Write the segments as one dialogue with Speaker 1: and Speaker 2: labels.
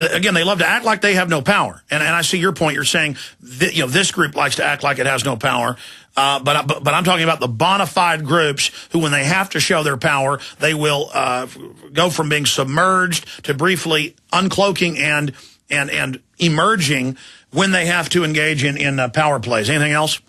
Speaker 1: Again, they love to act like they have no power. And I see your point. You're saying that, this group likes to act like it has no power. But I'm talking about the bona fide groups who, when they have to show their power, they will go from being submerged to briefly uncloaking and emerging when they have to engage in power plays. Anything else?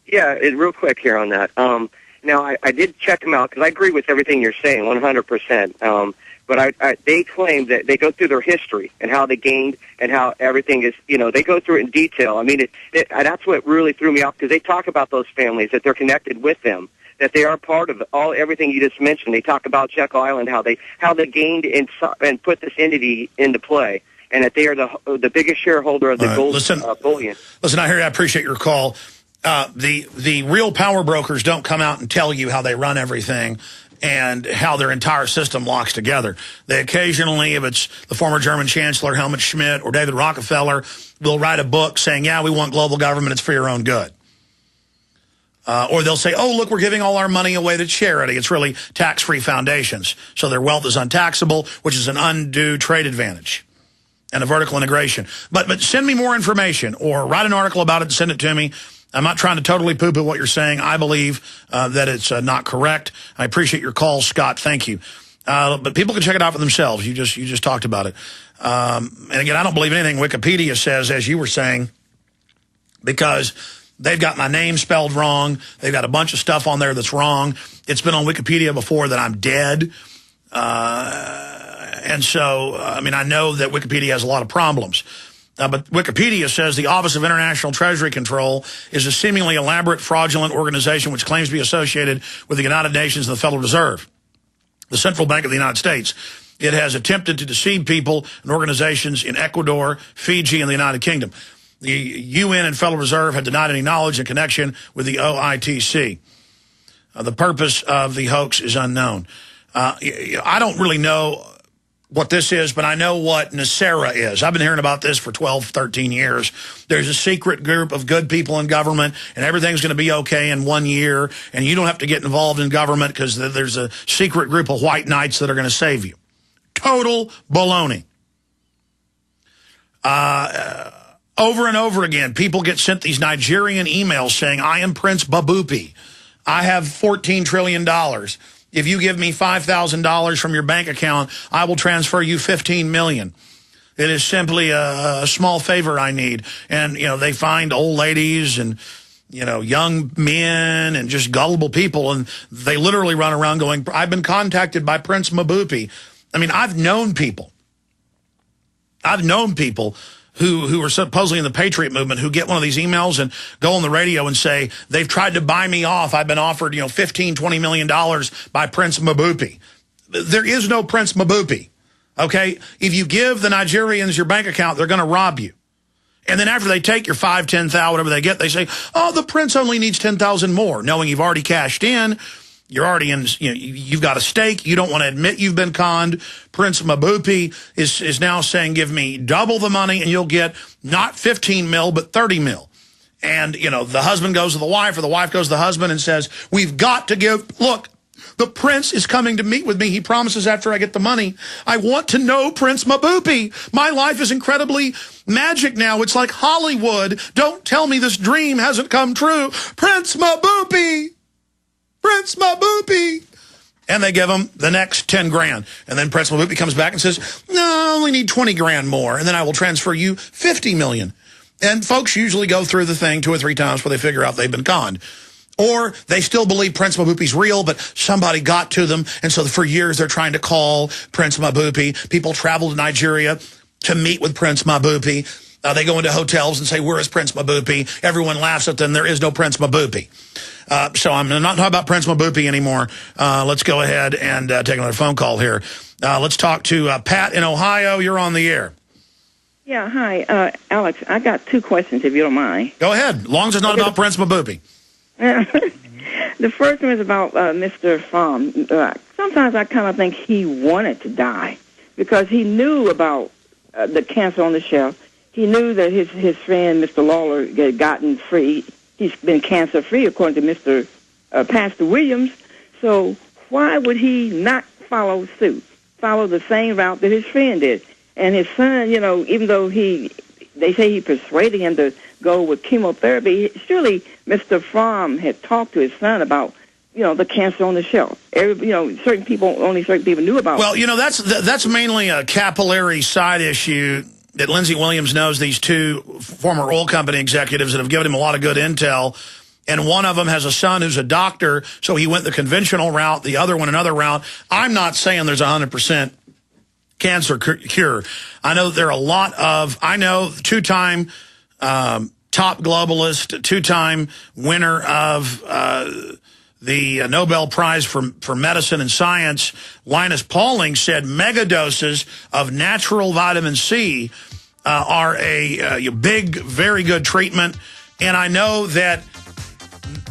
Speaker 2: Yeah, real quick here on that. Now, I did check them out because I agree with everything you're saying, 100%. But they claim that they go through their history and how they gained and how everything is, they go through it in detail. I mean, that's what really threw me off, because they talk about those families, that they're connected with them, that they are part of everything you just mentioned. They talk about Jekyll Island, how they gained and put this entity into play, and that they are the biggest shareholder of the gold bullion.
Speaker 1: Listen, I appreciate your call. The real power brokers don't come out and tell you how they run everything and how their entire system locks together. They occasionally, if it's the former German Chancellor Helmut Schmidt or David Rockefeller, will write a book saying, yeah, we want global government, it's for your own good. Or they'll say, oh, look, we're giving all our money away to charity. It's really tax-free foundations. So their wealth is untaxable, which is an undue trade advantage and a vertical integration. But send me more information or write an article about it and send it to me. I'm not trying to totally poo-poo what you're saying. I believe that it's not correct. I appreciate your call, Scott. Thank you. But people can check it out for themselves. You just talked about it. And again, I don't believe anything Wikipedia says, as you were saying, because they've got my name spelled wrong. They've got a bunch of stuff on there that's wrong. It's been on Wikipedia before that I'm dead. And so, I mean, I know that Wikipedia has a lot of problems. But Wikipedia says the Office of International Treasury Control is a seemingly elaborate, fraudulent organization which claims to be associated with the United Nations and the Federal Reserve, the Central Bank of the United States. It has attempted to deceive people and organizations in Ecuador, Fiji, and the United Kingdom. The UN and Federal Reserve have denied any knowledge in connection with the OITC. The purpose of the hoax is unknown. I don't really know what this is, but I know what NESARA is. I've been hearing about this for 12, 13 years. There's a secret group of good people in government, and everything's going to be okay in 1 year, and you don't have to get involved in government because there's a secret group of white knights that are going to save you. Total baloney. Over and over again, people get sent these Nigerian emails saying, I am Prince Babupi. I have $14 trillion. If you give me $5,000 from your bank account, I will transfer you $15 million. It is simply a small favor I need. And, they find old ladies and, young men and just gullible people, and they literally run around going, I've been contacted by Prince Mabupi. I mean, I've known people who are supposedly in the Patriot movement who get one of these emails and go on the radio and say, they've tried to buy me off. I've been offered, $15, $20 million by Prince Mabupi. There is no Prince Mabupi, okay? If you give the Nigerians your bank account, they're going to rob you. And then after they take your 5, 10,000, whatever they get, they say, oh, the prince only needs 10,000 more, knowing you've already cashed in. You're already in, you've got a stake. You don't want to admit you've been conned. Prince Mabupi is now saying, give me double the money and you'll get not 15 mil, but 30 mil. And, the husband goes to the wife or the wife goes to the husband and says, we've got to look, the prince is coming to meet with me. He promises after I get the money. I want to know Prince Mabupi. My life is incredibly magic now. It's like Hollywood. Don't tell me this dream hasn't come true. Prince Mabupi. Prince Mabupi. And they give him the next 10 grand. And then Prince Mabupi comes back and says, no, I only need 20 grand more. And then I will transfer you 50 million. And folks usually go through the thing 2 or 3 times before they figure out they've been conned. Or they still believe Prince Mabupi's real, but somebody got to them. And so for years they're trying to call Prince Mabupi. People travel to Nigeria to meet with Prince Mabupi. They go into hotels and say, where is Prince Mabupi? Everyone laughs at them. There is no Prince Mabupi. So I'm not talking about Prince Mabupi anymore. Let's go ahead and take another phone call here. Let's talk to Pat in Ohio. You're on the air.
Speaker 3: Yeah, hi. Alex, I got 2 questions, if you don't mind.
Speaker 1: Go ahead, as long as it's not about Prince Mabupi.
Speaker 3: The first one is about Mr. Pham. Sometimes I kind of think he wanted to die because he knew about the cancer on the shelf. He knew that his friend, Mr. Lawler, had gotten free. He's been cancer-free, according to Mr. Pastor Williams. So why would he not follow suit, follow the same route that his friend did? And his son, even though they say he persuaded him to go with chemotherapy, surely Mr. Fromm had talked to his son about, the cancer on the shelf. Only certain people knew about.
Speaker 1: Well, that's mainly a capillary side issue that Lindsey Williams knows these two former oil company executives that have given him a lot of good intel. And one of them has a son who's a doctor, so he went the conventional route, the other one another route. I'm not saying there's 100% cancer cure. I know there are a lot of, two-time top globalist, two-time winner of the Nobel Prize for Medicine and Science, Linus Pauling, said megadoses of natural vitamin C are a big, very good treatment. And I know that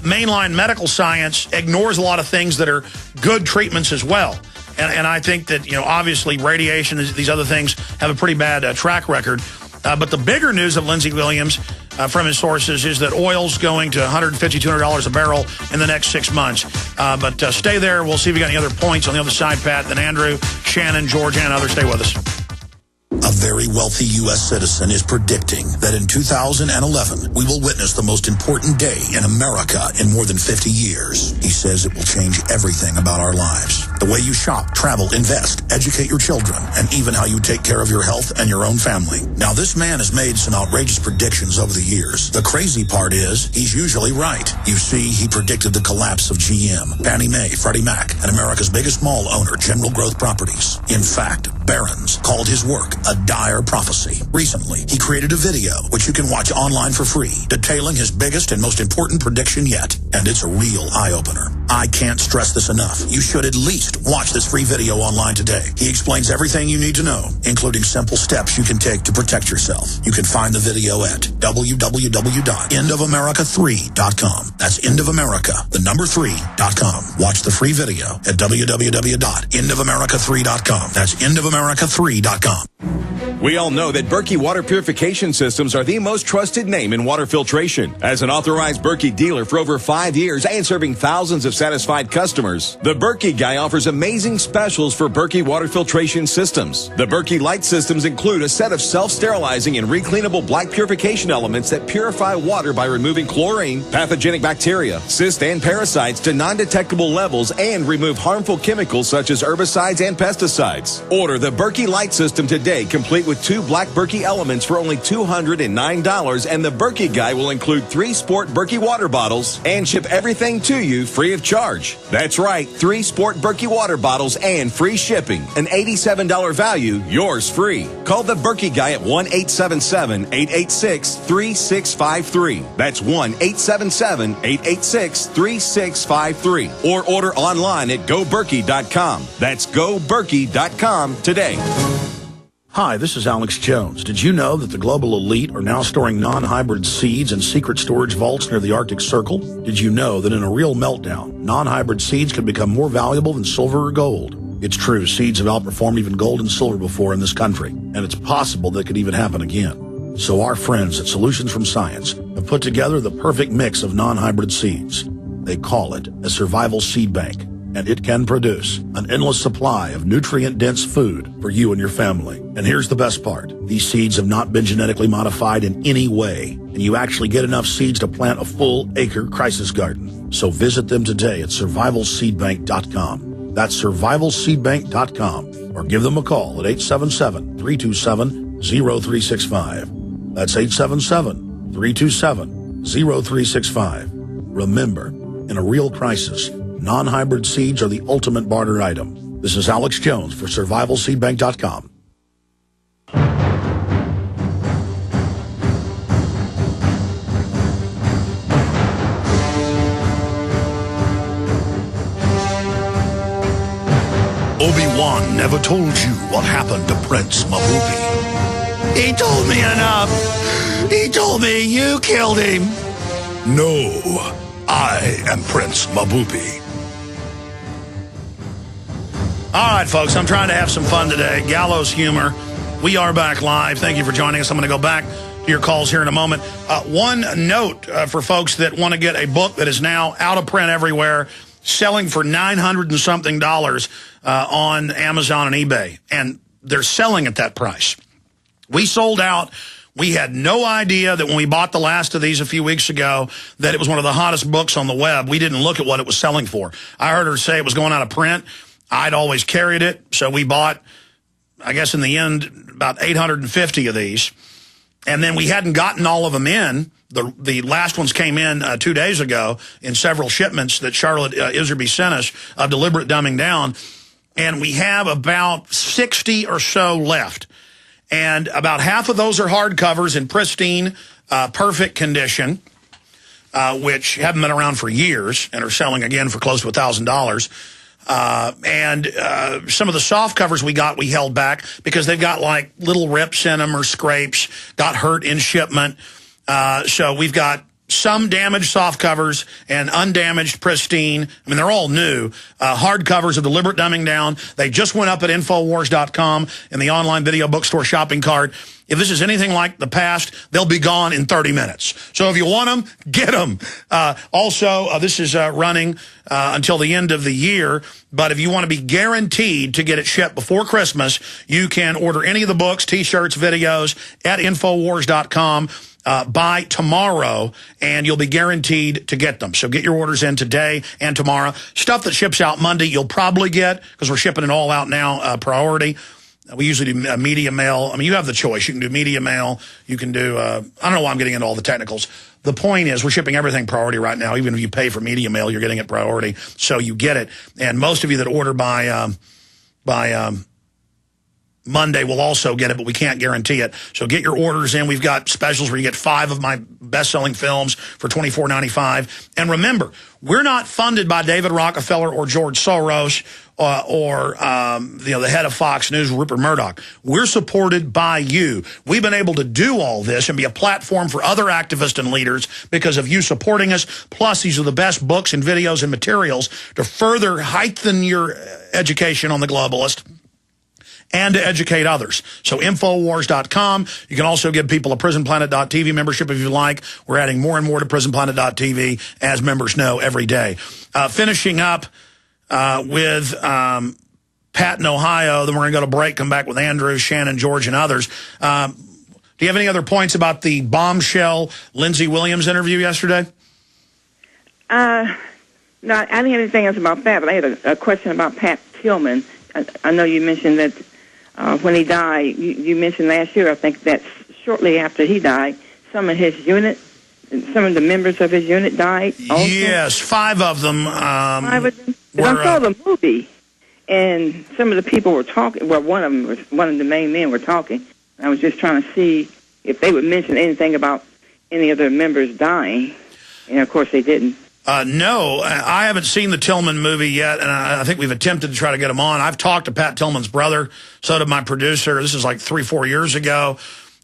Speaker 1: mainline medical science ignores a lot of things that are good treatments as well. And I think that, obviously radiation and these other things have a pretty bad track record. But the bigger news of Lindsey Williams from his sources is that oil's going to $150, $200 a barrel in the next 6 months. But stay there. We'll see if we got any other points on the other side, Pat. Then Andrew, Shannon, George, and others. Stay with us.
Speaker 4: A very wealthy U.S. citizen is predicting that in 2011, we will witness the most important day in America in more than 50 years. He says it will change everything about our lives. The way you shop, travel, invest, educate your children, and even how you take care of your health and your own family. Now, this man has made some outrageous predictions over the years. The crazy part is, he's usually right. You see, he predicted the collapse of GM, Fannie Mae, Freddie Mac, and America's biggest mall owner, General Growth Properties. In fact, Barron's called his work a dire prophecy. Recently, he created a video, which you can watch online for free, detailing his biggest and most important prediction yet. And it's a real eye-opener. I can't stress this enough. You should at least watch this free video online today. He explains everything you need to know, including simple steps you can take to protect yourself. You can find the video at www.endofamerica3.com. That's endofamerica3.com. Watch the free video at www.endofamerica3.com. That's endofamerica3.com.
Speaker 5: We all know that Berkey water purification systems are the most trusted name in water filtration. As an authorized Berkey dealer for over 5 years and serving thousands of satisfied customers, the Berkey Guy offers amazing specials for Berkey water filtration systems. The Berkey Light systems include a set of self-sterilizing and recleanable black purification elements that purify water by removing chlorine, pathogenic bacteria, cysts, and parasites to non-detectable levels and remove harmful chemicals such as herbicides and pesticides. Order the Berkey Light system today, complete with 2 black Berkey elements for only $209, and the Berkey Guy will include 3 Sport Berkey water bottles and ship everything to you free of charge. That's right, 3 Sport Berkey water bottles and free shipping. An $87 value, yours free. Call the Berkey Guy at 1-877-886-3653. That's 1-877-886-3653. Or order online at GoBerkey.com. That's GoBerkey.com today.
Speaker 1: Hi, this is Alex Jones. Did you know that the global elite are now storing non-hybrid seeds in secret storage vaults near the Arctic Circle? Did you know that in a real meltdown, non-hybrid seeds can become more valuable than silver or gold? It's true, seeds have outperformed even gold and silver before in this country, and it's possible that could even happen again. So our friends at Solutions from Science have put together the perfect mix of non-hybrid seeds. They call it a survival seed bank, and it can produce an endless supply of nutrient-dense food for you and your family. And here's the best part. These seeds have not been genetically modified in any way, and you actually get enough seeds to plant a full-acre crisis garden. So visit them today at survivalseedbank.com. That's survivalseedbank.com, or give them a call at 877-327-0365. That's 877-327-0365. Remember, in a real crisis, non-hybrid seeds are the ultimate barter item. This is Alex Jones for survivalseedbank.com. Obi-Wan never told you what happened to Prince Mabupi. He told me enough. He told me you killed him. No, I am Prince Mabupi. All right, folks, I'm trying to have some fun today. Gallows humor. We are back live. Thank you for joining us. I'm going to go back to your calls here in a moment. One note for folks that want to get a book that is now out of print everywhere, selling for $900 and something on Amazon and eBay. And they're selling at that price. We sold out. We had no idea that when we bought the last of these a few weeks ago that it was one of the hottest books on the web. We didn't look at what it was selling for. I heard her say it was going out of print. I'd always carried it, so we bought, I guess in the end, about 850 of these. And then we hadn't gotten all of them in. The last ones came in 2 days ago in several shipments that Charlotte Iserby sent us of Deliberate Dumbing Down. And we have about 60 or so left. And about half of those are hardcovers in pristine, perfect condition, which haven't been around for years and are selling again for close to $1,000. And some of the soft covers we held back because they've got like little rips in them or scrapes, got hurt in shipment. So we've got some damaged soft covers and undamaged pristine. I mean, they're all new. Hard covers of Deliberate Dumbing Down. They just went up at Infowars.com in the online video bookstore shopping cart. If this is anything like the past, they'll be gone in 30 minutes. So if you want them, get them. Also, this is running until the end of the year. But if you want to be guaranteed to get it shipped before Christmas, you can order any of the books, T-shirts, videos at Infowars.com. By tomorrow, and you'll be guaranteed to get them. So get your orders in today and tomorrow. Stuff that ships out Monday, you'll probably get, because we're shipping it all out now, priority. We usually do media mail. I mean, you have the choice. You can do media mail. You can do, I don't know why I'm getting into all the technicals. The point is we're shipping everything priority right now. Even if you pay for media mail, you're getting it priority. So you get it. And most of you that order by Monday will also get it, but we can't guarantee it. So get your orders in. We've got specials where you get 5 of my best-selling films for $24.95. And remember, we're not funded by David Rockefeller or George Soros or the head of Fox News, Rupert Murdoch. We're supported by you. We've been able to do all this and be a platform for other activists and leaders because of you supporting us. Plus, these are the best books and videos and materials to further heighten your education on the globalist and to educate others. So Infowars.com. You can also give people a PrisonPlanet.tv membership if you like. We're adding more and more to PrisonPlanet.tv, as members know, every day. Finishing up with Pat in Ohio. Then we're going to go to break, come back with Andrew, Shannon, George, and others. Do you have any other points about the bombshell Lindsey Williams interview yesterday?
Speaker 3: No, I didn't have anything else about that, but I had a question about Pat Tillman. I know you mentioned that when he died, you mentioned last year, I think that shortly after he died, some of his unit, some of the members of his unit died also? Yes,
Speaker 1: 5 of them.
Speaker 3: 5 of them? I saw the movie, and some of the people were talking. Well, one of the main men were talking. I was just trying to see if they would mention anything about any of their members dying, and of course they didn't.
Speaker 1: No, I haven't seen the Tillman movie yet, and I think we've attempted to try to get him on. I've talked to Pat Tillman's brother, so did my producer. This is like 3-4 years ago,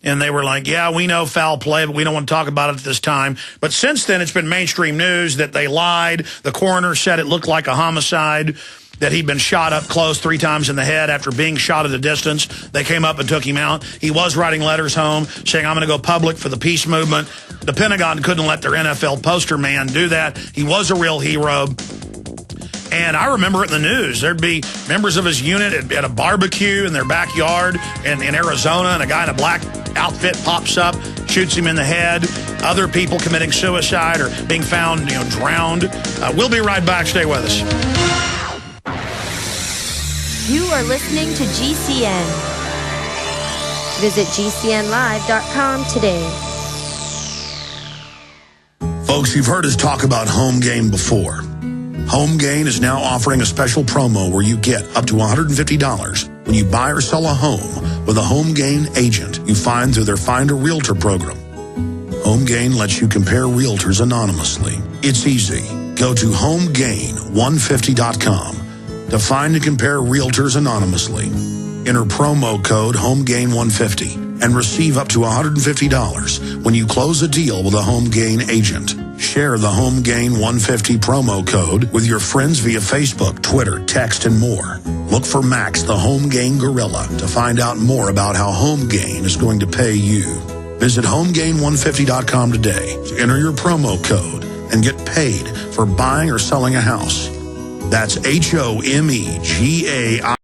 Speaker 1: and they were like, yeah, we know foul play, but we don't want to talk about it at this time. But since then, it's been mainstream news that they lied. The coroner said it looked like a homicide, that he'd been shot up close 3 times in the head after being shot at a distance. They came up and took him out. He was writing letters home saying, I'm going to go public for the peace movement. The Pentagon couldn't let their NFL poster man do that. He was a real hero. And I remember it in the news. There'd be members of his unit at a barbecue in their backyard in Arizona, and a guy in a black outfit pops up, shoots him in the head. Other people committing suicide or being found, drowned. We'll be right back. Stay with us.
Speaker 6: You are listening to GCN. Visit GCNlive.com today.
Speaker 4: Folks, you've heard us talk about Home Gain before. Home Gain is now offering a special promo where you get up to $150 when you buy or sell a home with a Home Gain agent you find through their Find a Realtor program. Home Gain lets you compare realtors anonymously. It's easy. Go to HomeGain150.com. to find and compare realtors anonymously. Enter promo code HomeGain150 and receive up to $150 when you close a deal with a Home Gain agent. Share the Home Gain 150 promo code with your friends via Facebook, Twitter, text, and more. Look for Max, the Home Gain Gorilla, to find out more about how Home Gain is going to pay you. Visit HomeGain150.com today to enter your promo code and get paid for buying or selling a house. That's HomeGai.